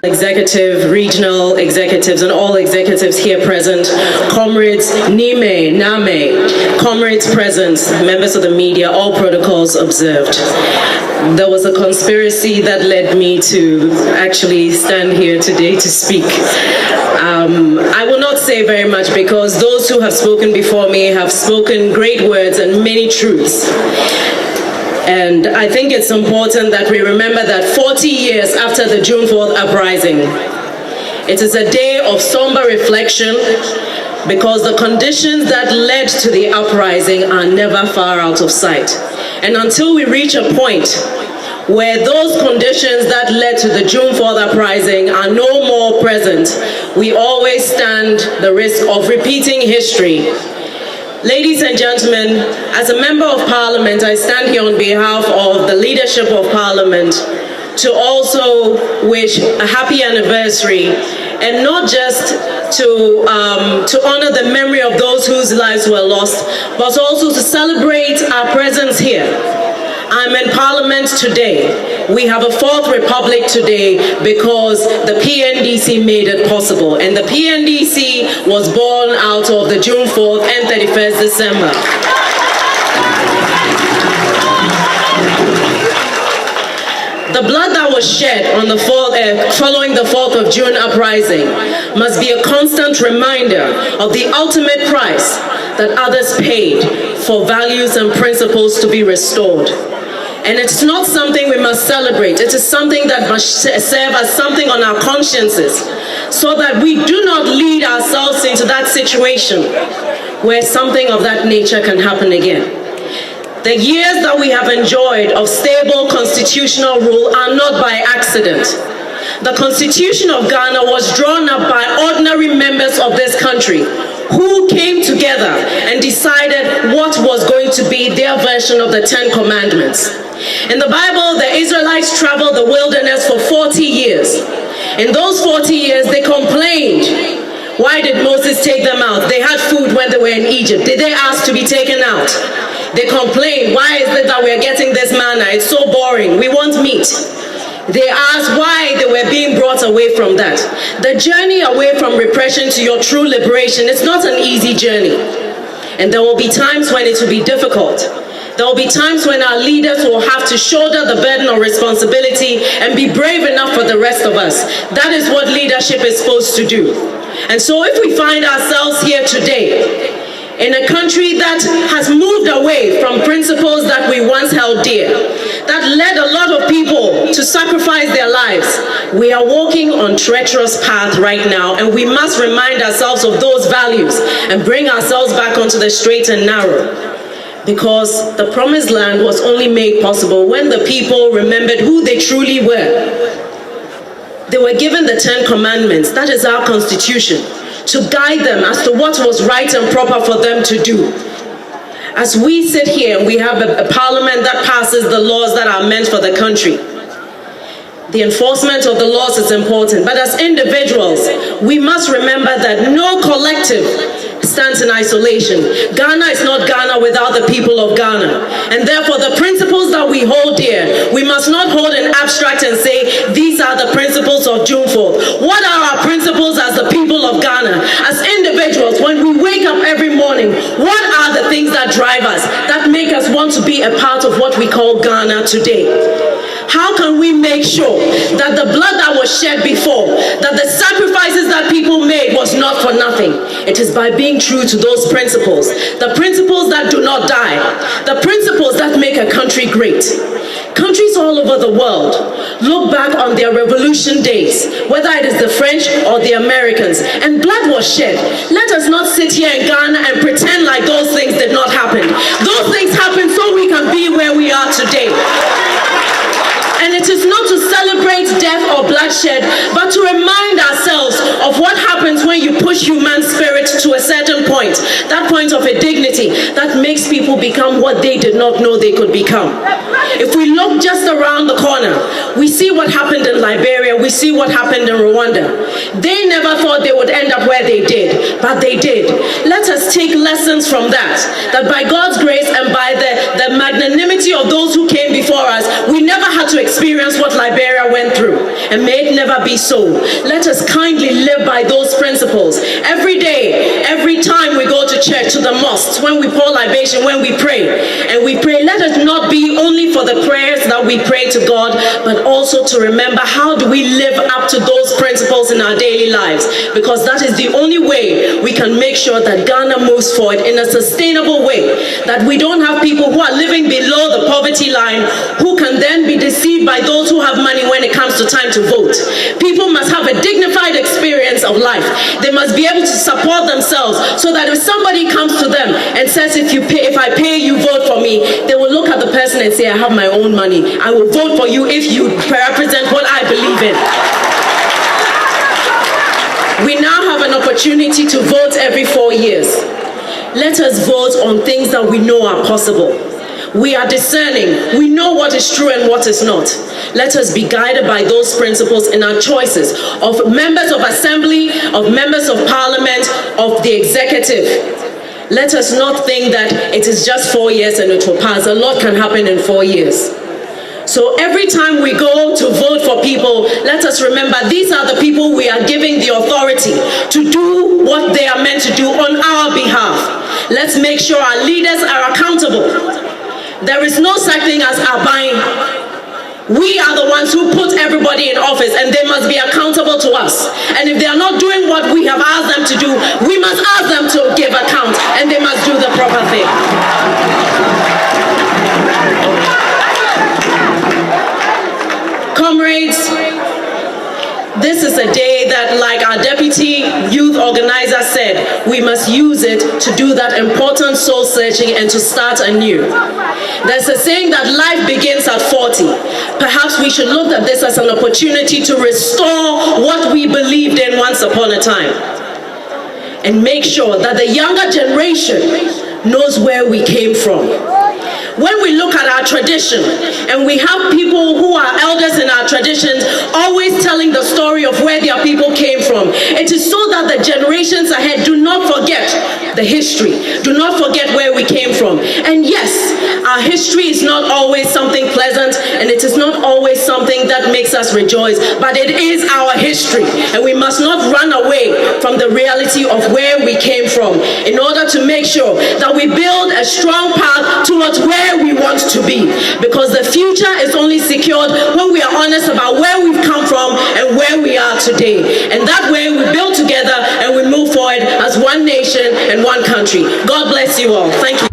executive, regional executives, and all executives here present, comrades Nime, Name, comrades present, members of the media, all protocols observed. There was a conspiracy that led me to actually stand here today to speak. I will not say very much because those who have spoken before me have spoken great words and many truths. And I think it's important that we remember that 40 years after the June 4th uprising, it is a day of somber reflection because the conditions that led to the uprising are never far out of sight. And until we reach a point where those conditions that led to the June 4th uprising are no more present, we always stand the risk of repeating history. Ladies and gentlemen, as a member of Parliament, I stand here on behalf of the leadership of Parliament to also wish a happy anniversary, and not just to honor the memory of those whose lives were lost, but also to celebrate our presence here. I'm in Parliament today. We have a fourth republic today because the PNDC made it possible. And the PNDC was born out of the June 4th and 31st December. The blood that was shed on the following the 4th of June uprising must be a constant reminder of the ultimate price that others paid for values and principles to be restored. And it's not something we must celebrate. It is something that must serve as something on our consciences so that we do not lead ourselves into that situation where something of that nature can happen again. The years that we have enjoyed of stable constitutional rule are not by accident. The Constitution of Ghana was drawn up by ordinary members of this country who came together and decided what was going to be their version of the 10 Commandments. In the Bible, the Israelites traveled the wilderness for 40 years. In those 40 years, they complained. Why did Moses take them out? They had food when they were in Egypt. Did they ask to be taken out? They complained, why is it that we are getting this manna? It's so boring. We want meat. They asked why they were being brought away from that. The journey away from repression to your true liberation, it's not an easy journey. And there will be times when it will be difficult. There will be times when our leaders will have to shoulder the burden of responsibility and be brave enough for the rest of us. That is what leadership is supposed to do. And so if we find ourselves here today, in a country that has moved away from principles that we once held dear, that led a lot of people to sacrifice their lives, we are walking on treacherous path right now, and we must remind ourselves of those values and bring ourselves back onto the straight and narrow. Because the promised land was only made possible when the people remembered who they truly were. They were given the 10 Commandments, that is our constitution, to guide them as to what was right and proper for them to do. As we sit here and we have a parliament that passes the laws that are meant for the country, the enforcement of the laws is important, but as individuals, we must remember that no collective stands in isolation. Ghana is not Ghana without the people of Ghana. And therefore, the principles that we hold dear, we must not hold in abstract and say, these are the principles of June 4th. What are our principles as the people of Ghana? As individuals, when we wake up every morning, what are the things that drive us, that make us want to be a part of what we call Ghana today? How can we make sure that the blood that was shed before, that the sacrifices that people made was not for nothing? It is by being true to those principles, the principles that do not die, the principles that make a country great. Countries all over the world look back on their revolution days, whether it is the French or the Americans, and blood was shed. Let us not sit here in Ghana and pretend like those things did not happen. Those things happened so we can be where we are today. And it is not to celebrate death or bloodshed, but to remind ourselves of what happens when you push human spirit to a certain point, that point of a dignity that makes people become what they did not know they could become. If we look just around the corner, we see what happened in Liberia, we see what happened in Rwanda. They never thought they would end up where they did, but they did. Let us take lessons from that by God's grace and by the magnanimity of those who came before us, we never had to experience what Liberia went through. and may it never be so. Let us kindly live by those principles. Every day, every time we go to church, to the mosques, when we pour libation, when we pray, let it not be only for the prayers that we pray to God, but also to remember how do we live up to those principles in our daily lives, because that is the only way we can make sure that Ghana moves forward in a sustainable way, that we don't have people who are living below the poverty line who can then be deceived by those who have money when it comes to time to vote. People must have a dignified experience of life. They must be able to support themselves, so that if somebody comes to them and says, if I pay you, vote for me, they will look at the person and say, I have my own money. I will vote for you if you represent what I believe in. We now have an opportunity to vote every 4 years. Let us vote on things that we know are possible. We are discerning. We know what is true and what is not. Let us be guided by those principles in our choices of members of assembly, of members of parliament, of the executive. Let us not think that it is just 4 years and it will pass. A lot can happen in 4 years. So every time we go to vote for people, let us remember these are the people we are giving the authority to do what they are meant to do on our behalf. Let's make sure our leaders are accountable. There is no such thing as our buying. We are the ones who put everybody in office, and they must be accountable to us. And if they are not doing what we have asked them to do, we must ask them to give account, and they must do the proper thing. Comrades, this is a day that, like our deputy youth organizer said, we must use it to do that important soul searching and to start anew. There's a saying that life begins at 40. Perhaps we should look at this as an opportunity to restore what we believed in once upon a time, and make sure that the younger generation knows where we came from. When we look at our tradition, and we have people who are elders in our traditions always telling the story of where their people came from, it is so that the generations ahead do not forget the history, do not forget where we came from. And yes, our history is not always something pleasant, and it is not always something that makes us rejoice, but it is our history, and we must not run away from the reality of where we came from in order to make sure that we build a strong path towards where we want to be, because the future is only secured when we are honest about where we've come from and where we are today. And that way we build together and we move forward as one nation and one country. God bless you all. Thank you.